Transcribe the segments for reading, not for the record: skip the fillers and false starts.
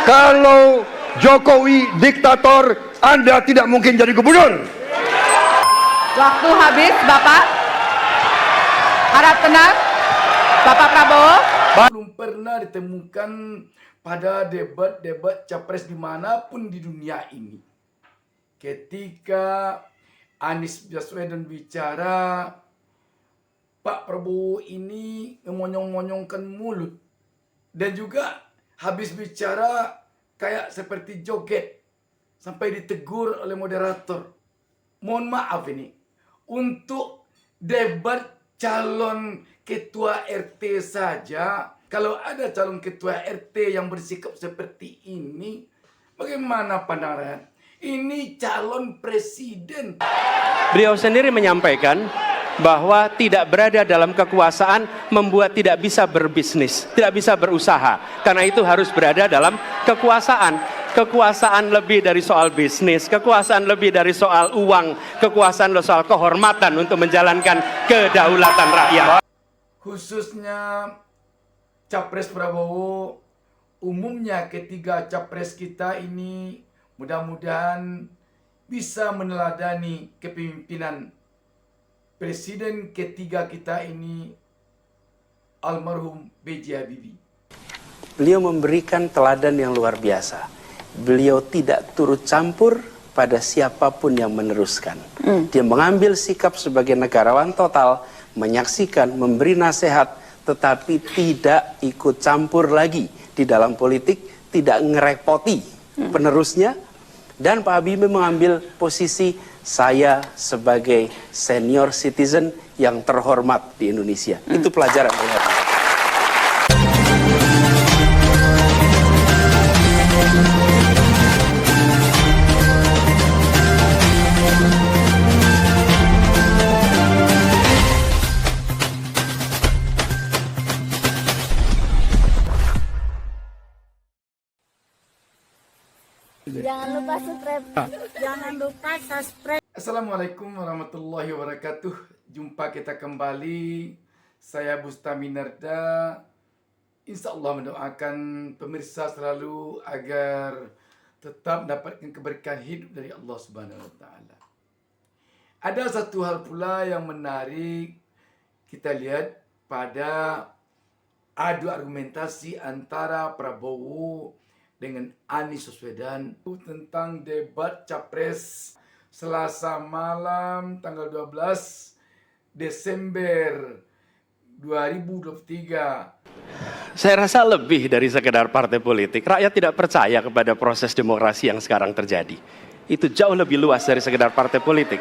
Kalau Jokowi diktator, Anda tidak mungkin jadi gubernur. Waktu habis, Bapak. Harap tenang. Bapak Prabowo. Belum pernah ditemukan pada debat-debat capres dimanapun di dunia ini. Ketika Anies Baswedan bicara, Pak Prabowo ini memonyong-monyongkan mulut. Dan juga habis bicara kayak seperti joget. Sampai ditegur oleh moderator. Mohon maaf ini. Untuk debat calon ketua RT saja, kalau ada calon ketua RT yang bersikap seperti ini, bagaimana pandangan rakyat? Ini calon presiden. Beliau sendiri menyampaikan bahwa tidak berada dalam kekuasaan membuat tidak bisa berbisnis, tidak bisa berusaha. Karena itu harus berada dalam kekuasaan. Kekuasaan lebih dari soal bisnis, kekuasaan lebih dari soal uang, kekuasaan soal kehormatan untuk menjalankan kedaulatan rakyat. Khususnya Capres Prabowo, umumnya ketiga capres kita ini mudah-mudahan bisa meneladani kepemimpinan Presiden ketiga kita ini, almarhum B.J. Habibie. Beliau memberikan teladan yang luar biasa. Beliau tidak turut campur pada siapapun yang meneruskan. Dia mengambil sikap sebagai negarawan total, menyaksikan, memberi nasihat, tetapi tidak ikut campur lagi di dalam politik, tidak ngerepoti penerusnya. Dan Pak Habibie mengambil posisi saya sebagai senior citizen yang terhormat di Indonesia. Itu pelajaran yang Jangan lupa subscribe. Jangan lupa subscribe. Assalamualaikum warahmatullahi wabarakatuh. Jumpa kita kembali. Saya Bustami Narda. Insya Allah mendoakan pemirsa selalu agar tetap mendapatkan keberkahan hidup dari Allah Subhanahu wa Ta'ala. Ada satu hal pula yang menarik kita lihat pada adu argumentasi antara Prabowo dengan Anies Baswedan tentang debat capres Selasa malam tanggal 12 Desember 2023. Saya rasa lebih dari sekedar partai politik. Rakyat tidak percaya kepada proses demokrasi yang sekarang terjadi. Itu jauh lebih luas dari sekedar partai politik.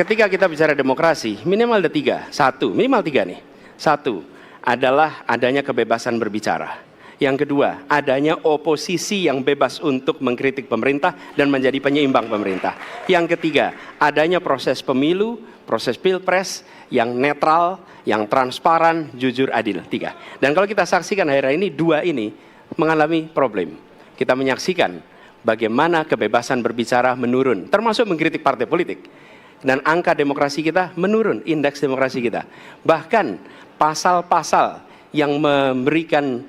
Ketika kita bicara demokrasi, minimal ada tiga. Minimal tiga nih. Satu adalah adanya kebebasan berbicara. Yang kedua, adanya oposisi yang bebas untuk mengkritik pemerintah dan menjadi penyeimbang pemerintah. Yang ketiga, adanya proses pemilu, proses pilpres yang netral, yang transparan, jujur, adil. Tiga. Dan kalau kita saksikan akhir-akhir ini, dua ini mengalami problem. Kita menyaksikan bagaimana kebebasan berbicara menurun, termasuk mengkritik partai politik. Dan angka demokrasi kita menurun, indeks demokrasi kita. Bahkan pasal-pasal yang memberikan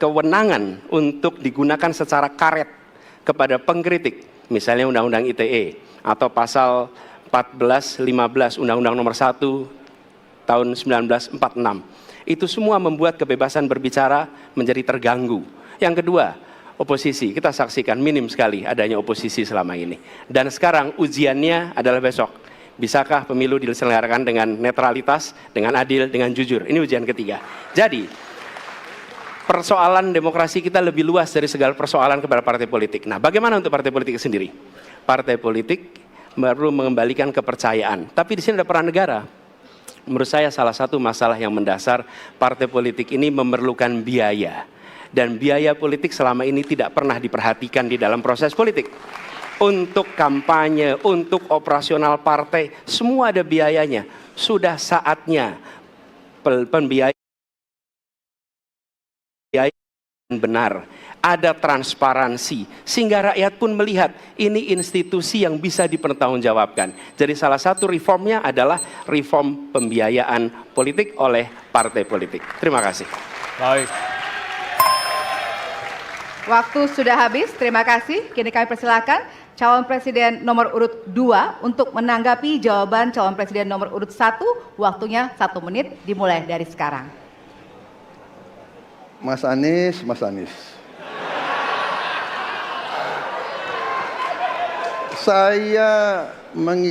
kewenangan untuk digunakan secara karet kepada pengkritik, misalnya Undang-Undang ITE atau pasal 14-15 Undang-Undang Nomor 1 tahun 1946. Itu semua membuat kebebasan berbicara menjadi terganggu. Yang kedua, oposisi. Kita saksikan minim sekali adanya oposisi selama ini. Dan sekarang ujiannya adalah besok. Bisakah pemilu diselenggarakan dengan netralitas, dengan adil, dengan jujur? Ini ujian ketiga. Jadi, persoalan demokrasi kita lebih luas dari segala persoalan kepada partai politik. Nah, bagaimana untuk partai politik sendiri? Partai politik perlu mengembalikan kepercayaan. Tapi di sini ada peran negara. Menurut saya salah satu masalah yang mendasar partai politik ini memerlukan biaya. Dan biaya politik selama ini tidak pernah diperhatikan di dalam proses politik. Untuk kampanye, untuk operasional partai, semua ada biayanya. Sudah saatnya pembiayaan benar, ada transparansi, sehingga rakyat pun melihat ini institusi yang bisa dipertanggungjawabkan. Jadi salah satu reformnya adalah reform pembiayaan politik oleh partai politik. Terima kasih. Baik. Waktu sudah habis, terima kasih. Kini kami persilakan calon presiden nomor urut 2 untuk menanggapi jawaban calon presiden nomor urut 1. Waktunya 1 menit, dimulai dari sekarang. Mas Anies, Mas Anies.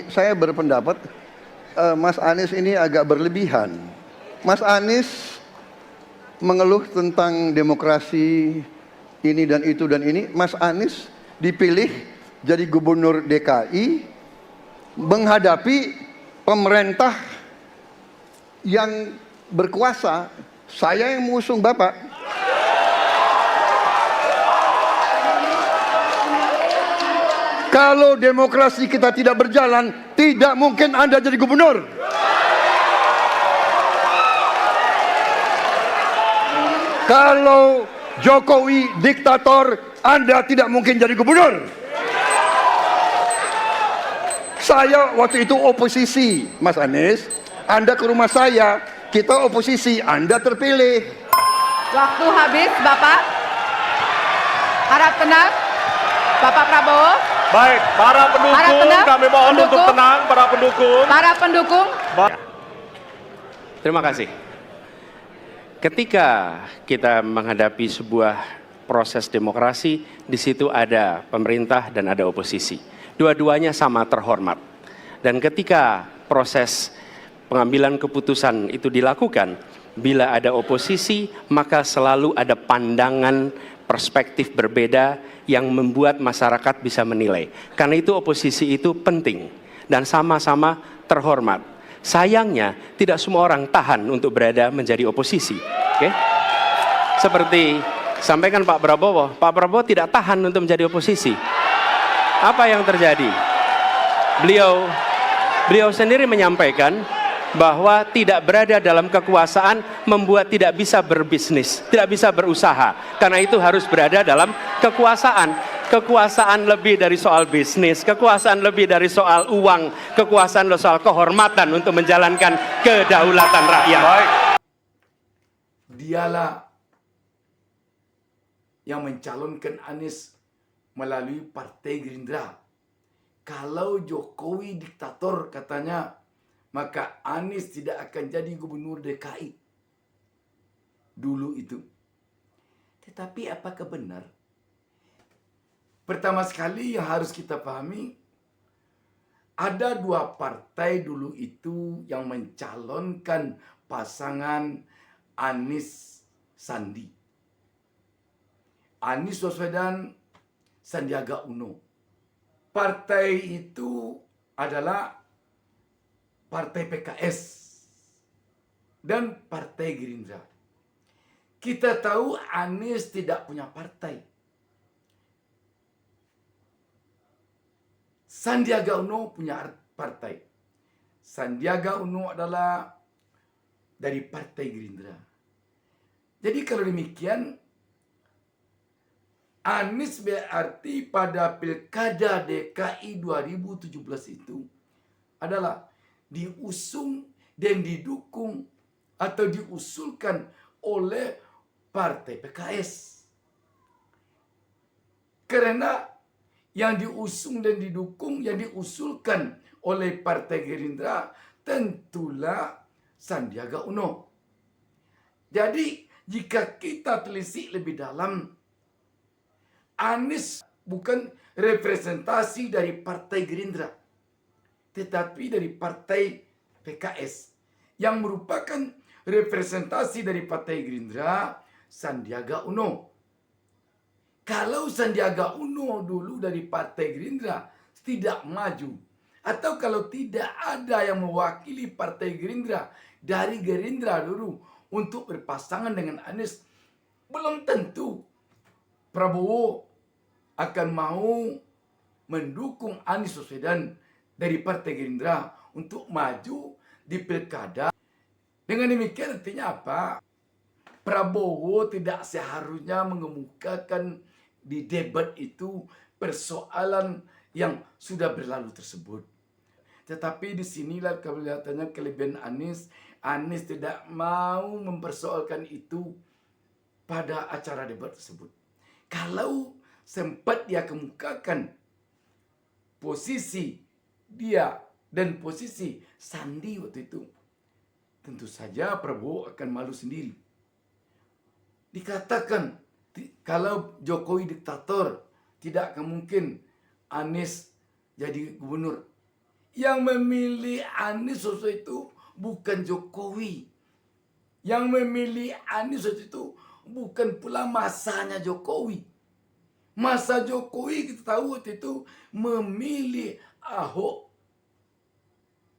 Saya berpendapat Mas Anies ini agak berlebihan. Mas Anies mengeluh tentang demokrasi ini dan itu dan ini. Mas Anies dipilih jadi gubernur DKI menghadapi pemerintah yang berkuasa. Saya yang mengusung Bapak. Kalau demokrasi kita tidak berjalan, tidak mungkin Anda jadi gubernur. Kalau Jokowi diktator, Anda tidak mungkin jadi gubernur. Saya waktu itu oposisi, Mas Anies. Anda ke rumah saya, kita oposisi, Anda terpilih. Waktu habis, Bapak. Harap tenang. Bapak Prabowo. Baik, para pendukung, kami mohon untuk tenang, para pendukung. Para pendukung. Terima kasih. Ketika kita menghadapi sebuah proses demokrasi, di situ ada pemerintah dan ada oposisi. Dua-duanya sama terhormat. Dan ketika proses pengambilan keputusan itu dilakukan, bila ada oposisi, maka selalu ada pandangan perspektif berbeda yang membuat masyarakat bisa menilai. Karena itu oposisi itu penting dan sama-sama terhormat. Sayangnya tidak semua orang tahan untuk berada menjadi oposisi. Oke? Seperti sampaikan Pak Prabowo tidak tahan untuk menjadi oposisi. Apa yang terjadi? Beliau sendiri menyampaikan bahwa tidak berada dalam kekuasaan membuat tidak bisa berbisnis, tidak bisa berusaha. Karena itu harus berada dalam kekuasaan. Kekuasaan lebih dari soal bisnis, kekuasaan lebih dari soal uang, kekuasaan soal kehormatan untuk menjalankan kedaulatan rakyat. Baik. Dialah yang mencalonkan Anies melalui Partai Gerindra. Kalau Jokowi diktator katanya, maka Anies tidak akan jadi gubernur DKI. Dulu itu. Tetapi apakah benar? Pertama sekali yang harus kita pahami, ada dua partai dulu itu yang mencalonkan pasangan Anies Sandi. Anies Baswedan, Sandiaga Uno. Partai itu adalah Partai PKS dan Partai Gerindra. Kita tahu Anies tidak punya partai. Sandiaga Uno punya partai. Sandiaga Uno adalah dari Partai Gerindra. Jadi kalau demikian, Anies berarti pada Pilkada DKI 2017 itu adalah diusung dan didukung atau diusulkan oleh Partai PKS. Karena yang diusung dan didukung, yang diusulkan oleh Partai Gerindra tentulah Sandiaga Uno. Jadi jika kita telisik lebih dalam, Anies bukan representasi dari Partai Gerindra, tetapi dari Partai PKS yang merupakan representasi dari Partai Gerindra, Sandiaga Uno. Kalau Sandiaga Uno dulu dari Partai Gerindra tidak maju, atau kalau tidak ada yang mewakili Partai Gerindra dari Gerindra dulu untuk berpasangan dengan Anies, belum tentu Prabowo akan mau mendukung Anies Baswedan dari Partai Gerindra untuk maju di pilkada. Dengan demikian artinya apa? Prabowo tidak seharusnya mengemukakan di debat itu persoalan yang sudah berlalu tersebut. Tetapi disinilah kelihatannya kelebihan Anies. Anies tidak mau mempersoalkan itu pada acara debat tersebut. kalau sempat dia kemukakan posisi dia dan posisi Sandi waktu itu, tentu saja Prabowo akan malu sendiri. Dikatakan kalau Jokowi diktator, tidak akan mungkin Anies jadi gubernur. Yang memilih Anies waktu itu bukan Jokowi. Yang memilih Anies waktu itu bukan pula masanya Jokowi. Masa Jokowi kita tahu waktu itu memilih Ahok,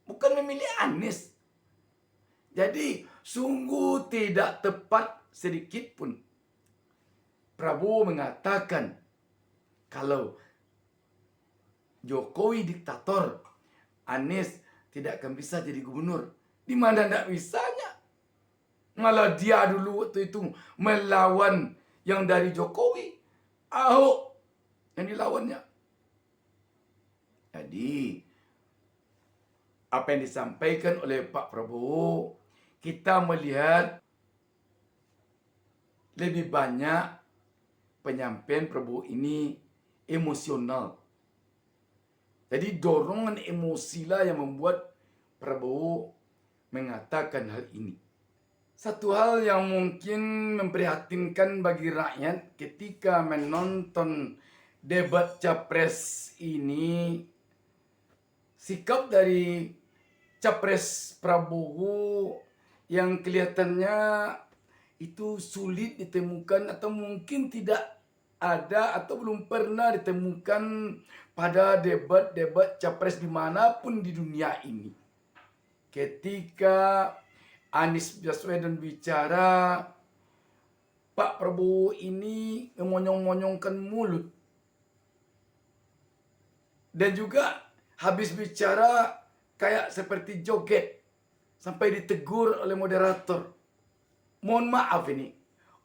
bukan memilih Anies. Jadi sungguh tidak tepat sedikit pun Prabowo mengatakan kalau Jokowi diktator, Anies tidak akan bisa jadi gubernur. Di mana tidak bisanya? Malah dia dulu waktu itu melawan yang dari Jokowi, Ahok yang dilawannya. Jadi apa yang disampaikan oleh Pak Prabowo, kita melihat lebih banyak penyampaian Prabowo ini emosional. Jadi dorongan emosilah yang membuat Prabowo mengatakan hal ini. Satu hal yang mungkin memprihatinkan bagi rakyat ketika menonton debat Capres ini, sikap dari Capres Prabowo yang kelihatannya itu sulit ditemukan atau mungkin tidak ada atau belum pernah ditemukan pada debat-debat Capres dimanapun di dunia ini. Ketika Anies Baswedan bicara, Pak Prabowo ini memonyong-monyongkan mulut. Dan juga habis bicara kayak seperti joget. Sampai ditegur oleh moderator. Mohon maaf ini.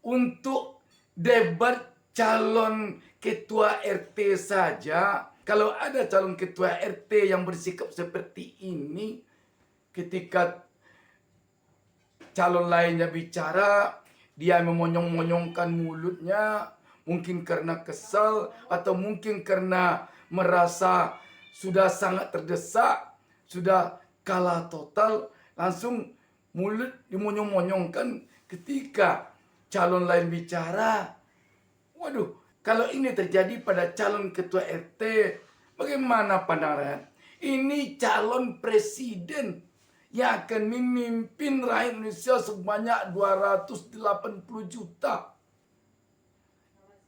Untuk debat calon ketua RT saja. Kalau ada calon ketua RT yang bersikap seperti ini. Ketika calon lainnya bicara, dia memonyong-monyongkan mulutnya, mungkin karena kesal atau mungkin karena merasa sudah sangat terdesak, sudah kalah total, langsung mulut dimonyong-monyongkan ketika calon lain bicara. Waduh, kalau ini terjadi pada calon ketua RT, bagaimana pandangan? Ini calon presiden yang akan memimpin rakyat Indonesia sebanyak 280 juta.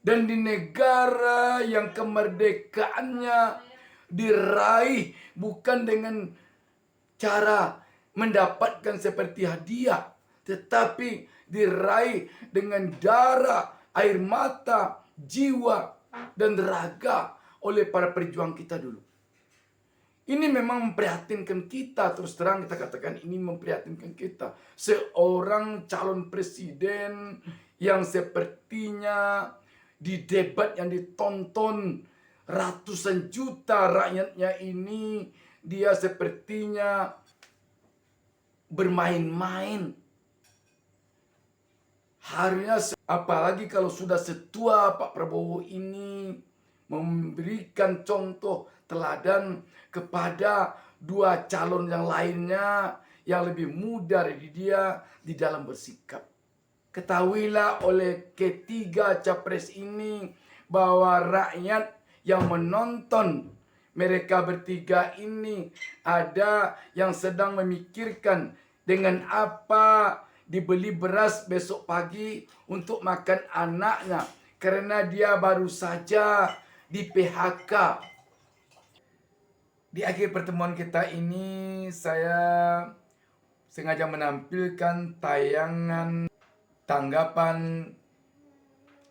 Dan di negara yang kemerdekaannya diraih bukan dengan cara mendapatkan seperti hadiah, tetapi diraih dengan darah, air mata, jiwa, dan raga oleh para pejuang kita dulu. Ini memang memprihatinkan kita, terus terang kita katakan ini memprihatinkan kita. Seorang calon presiden yang sepertinya di debat yang ditonton ratusan juta rakyatnya ini, dia sepertinya bermain-main. Harusnya, apalagi kalau sudah setua Pak Prabowo ini, memberikan contoh teladan kepada dua calon yang lainnya yang lebih muda dari dia di dalam bersikap. Ketahuilah oleh ketiga capres ini bahwa rakyat yang menonton mereka bertiga ini ada yang sedang memikirkan dengan apa dibeli beras besok pagi untuk makan anaknya karena dia baru saja di PHK. Di akhir pertemuan kita ini saya sengaja menampilkan tayangan tanggapan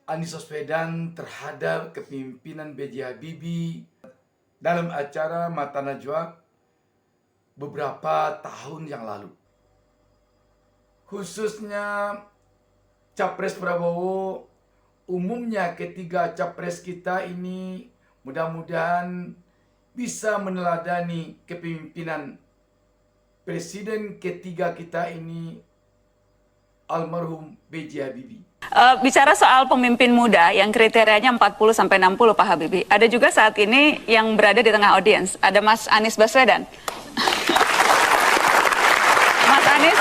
Anies Baswedan terhadap kepemimpinan B.J. Habibie dalam acara Mata Najwa beberapa tahun yang lalu. Khususnya Capres Prabowo, umumnya ketiga capres kita ini mudah-mudahan bisa meneladani kepemimpinan Presiden ketiga kita ini, almarhum B.J. Habibie. Bicara soal pemimpin muda yang kriterianya 40 sampai 60 Pak Habibie. Ada juga saat ini yang berada di tengah audiens. Ada Mas Anies Baswedan. Mas Anies,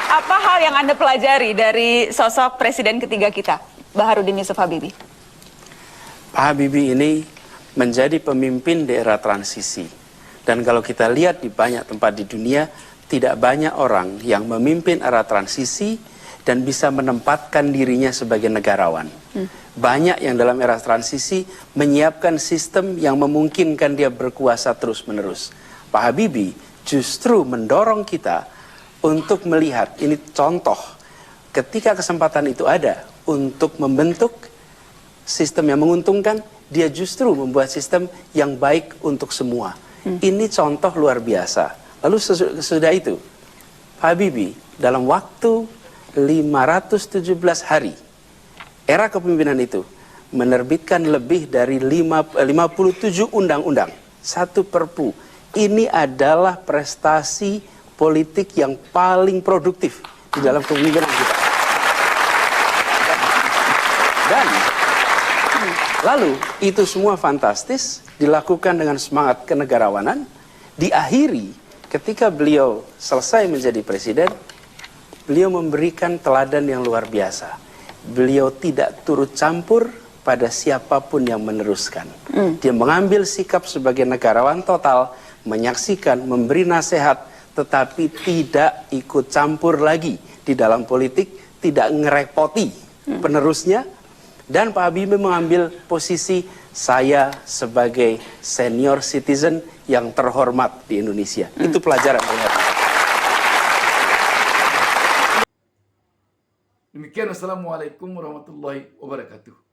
apa hal yang Anda pelajari dari sosok presiden ketiga kita, Baharudin Yusuf Habibie? Pak Habibie ini menjadi pemimpin di era transisi. Dan kalau kita lihat di banyak tempat di dunia, tidak banyak orang yang memimpin era transisi dan bisa menempatkan dirinya sebagai negarawan. Banyak yang dalam era transisi menyiapkan sistem yang memungkinkan dia berkuasa terus-menerus. Pak Habibie justru mendorong kita untuk melihat, ini contoh, ketika kesempatan itu ada untuk membentuk sistem yang menguntungkan, dia justru membuat sistem yang baik untuk semua. Ini contoh luar biasa. Lalu sesudah itu, Pak Habibie dalam waktu 517 hari era kepemimpinan itu menerbitkan lebih dari 57 undang-undang, 1 perpu. Ini adalah prestasi politik yang paling produktif di dalam kepemimpinan kita. Dan lalu itu semua fantastis dilakukan dengan semangat kenegarawanan, diakhiri ketika beliau selesai menjadi presiden. Beliau memberikan teladan yang luar biasa. Beliau tidak turut campur pada siapapun yang meneruskan. Dia mengambil sikap sebagai negarawan total, menyaksikan, memberi nasihat, tetapi tidak ikut campur lagi di dalam politik, tidak ngerepoti penerusnya. Dan Pak Habibie mengambil posisi saya sebagai senior citizen yang terhormat di Indonesia. Itu pelajaran yang Demikian, wassalamualaikum warahmatullahi wabarakatuh.